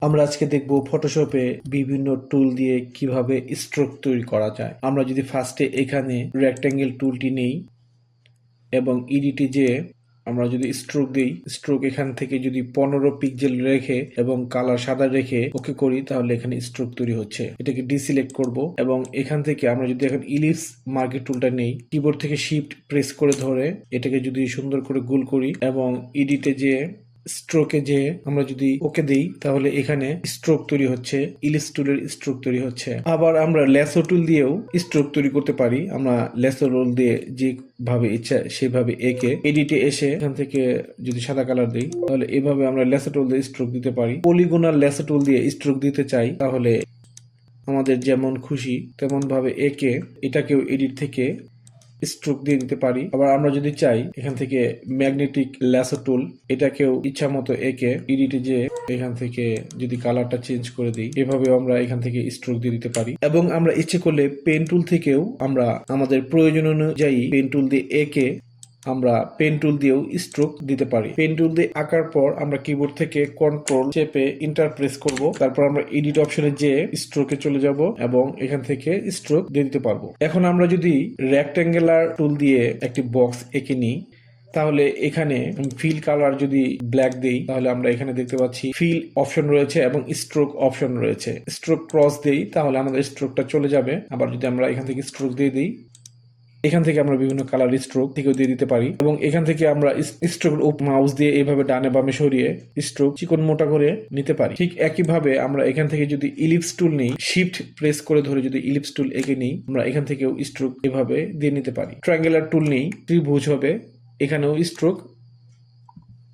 আমরা আজকে দেখব ফটোশপে বিভিন্ন টুল দিয়ে কিভাবে স্ট্রোক তৈরি করা যায়। আমরা যদি ফার্স্টে এখানে রেক্ট্যাঙ্গেল টুলটি নেই এবং এডিটে যেয়ে আমরা যদি স্ট্রোক দিই, স্ট্রোক এখান থেকে যদি 15 পিক্সেল রেখে এবং কালার সাদা রেখে ওকে করি, তাহলে এখানে স্ট্রোক তৈরি হচ্ছে। এটাকে ডিসিলেক্ট করব এবং এখান থেকে আমরা যদি এখন ইলিপস মার্কেট টুলটা নেই, কিবোর্ড থেকে শিফট প্রেস করে ধরে এটাকে যদি সুন্দর করে গোল করি এবং এডিটে যেয়ে স্ট্রোকে যে আমরা যদি ওকে দেই, তাহলে এখানে স্ট্রোক তৈরি হচ্ছে, ইলিপস টুলের স্ট্রোক তৈরি হচ্ছে। আবার আমরা ল্যাসো টুল দিয়েও স্ট্রোক তৈরি করতে পারি। আমরা ল্যাসো রোল দিয়ে যেভাবে ইচ্ছা সেভাবে এঁকে এডিটে এসে এখান থেকে যদি সাদা কালার দিই, তাহলে এভাবে আমরা ল্যাসো টুল দিয়ে স্ট্রোক দিতে পারি। পলিগোনাল ল্যাসো টুল দিয়ে স্ট্রোক দিতে চাই, তাহলে আমাদের যেমন খুশি তেমন ভাবে এঁকে এটাকেও এডিট থেকে স্ট্রোক দিয়ে দিতে পারি। আবার আমরা যদি চাই এখান থেকে ম্যাগনেটিক ল্যাসো টুল, এটাকেও ইচ্ছা মতো এঁকে এডিটে যে এখান থেকে যদি কালারটা চেঞ্জ করে দিই, এভাবেও আমরা এখান থেকে স্ট্রোক দিয়ে দিতে পারি। এবং আমরা ইচ্ছে করলে পেন টুল থেকেও আমরা আমাদের প্রয়োজন অনুযায়ী পেন টুল দিয়ে এঁকে আমরা পেন টুল দিয়েও স্ট্রোক দিতে পারি। পেন টুল দিয়ে আঁকার পর আমরা কিবোর্ড থেকে কন্ট্রোল চেপে ইন্টার প্রেস করব, তারপর আমরা এডিট অপশনে যেয়ে স্ট্রোকে চলে যাব এবং এখান থেকে স্ট্রোক দিয়ে দিতে পারবো। এখন আমরা যদি রেক্ট্যাঙ্গুলার টুল দিয়ে একটি বক্স এঁকে নিই, তাহলে এখানে ফিল কালার যদি ব্ল্যাক দেই, তাহলে আমরা এখানে দেখতে পাচ্ছি ফিল অপশন রয়েছে এবং স্ট্রোক অপশন রয়েছে। স্ট্রোক ক্রস দেই, তাহলে আমাদের স্ট্রোকটা চলে যাবে। আবার যদি আমরা এখান থেকে স্ট্রোক দিয়ে দিই, এখান থেকে আমরা বিভিন্ন কালার স্ট্রোক থেকেও দিয়ে দিতে পারি এবং এখান থেকে আমরা স্ট্রোক মাউস দিয়ে এইভাবে ডানে বামে সরিয়ে স্ট্রোক চিকন মোটা করে নিতে পারি। ঠিক একইভাবে আমরা এখান থেকে যদি ইলিপস টুল নিই, শিফট প্রেস করে ধরে যদি ইলিপস টুল এঁকে নিই, আমরা এখান থেকেও স্ট্রোক এভাবে দিয়ে নিতে পারি। ট্রায়াঙ্গুলার টুল নিই, ত্রিভুজ হবে, এখানেও স্ট্রোক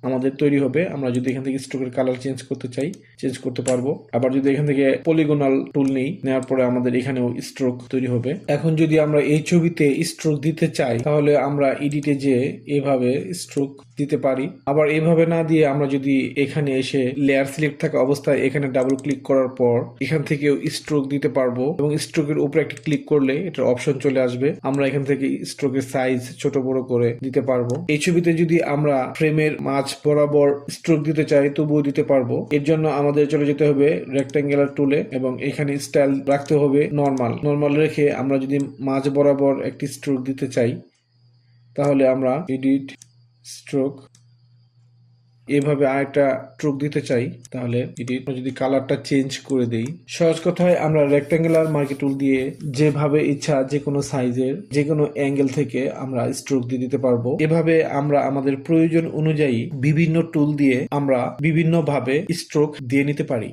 আমাদের তৈরি হবে। আমরা যদি এখান থেকে স্ট্রোকের কালার চেঞ্জ করতে চাই, চেঞ্জ করতে পারবো। আবার যদি এখান থেকে পলিগোনাল টুল নেই, নেওয়ার পরে আমাদের এখানেও স্ট্রোক তৈরি হবে। এখন যদি আমরা এই ছবিতে স্ট্রোক দিতে চাই, তাহলে আমরা এডিটে যে এভাবে স্ট্রোক দিতে পারি। আবার এভাবে না দিয়ে আমরা যদি এখানে এসে লেয়ার সিলেক্ট থাকা অবস্থায় এখানে ডাবল ক্লিক করার পর এখান থেকেও স্ট্রোক দিতে পারবো এবং স্ট্রোকের উপরে একটা ক্লিক করলে এটার অপশন চলে আসবে। আমরা এখান থেকে স্ট্রোকের সাইজ ছোট বড় করে দিতে পারবো। এই ছবিতে যদি আমরা ফ্রেমের মাঝ বরাবর স্ট্রোক দিতে চাই, তবুও দিতে পারবো। এর জন্য আমাদের চলে যেতে হবে রেক্ট্যাঙ্গুলার টুলে এবং এখানে স্টাইল রাখতে হবে নর্মাল রেখে আমরা যদি মাঝ বরাবর একটি স্ট্রোক দিতে চাই, তাহলে আমরা এডিট স্ট্রোক এভাবে আরেকটা স্ট্রোক দিতে চাই, তাহলে এডিট যদি কালারটা চেঞ্জ করে দেই। সহজ কথায় আমরা রেক্ট্যাঙ্গুলার মার্কেট টুল দিয়ে যেভাবে ইচ্ছা যে কোনো সাইজের যে কোনো অ্যাঙ্গেল থেকে আমরা স্ট্রোক দিয়ে দিতে পারবো। এভাবে আমরা আমাদের প্রয়োজন অনুযায়ী বিভিন্ন টুল দিয়ে আমরা বিভিন্ন ভাবে স্ট্রোক দিয়ে নিতে পারি।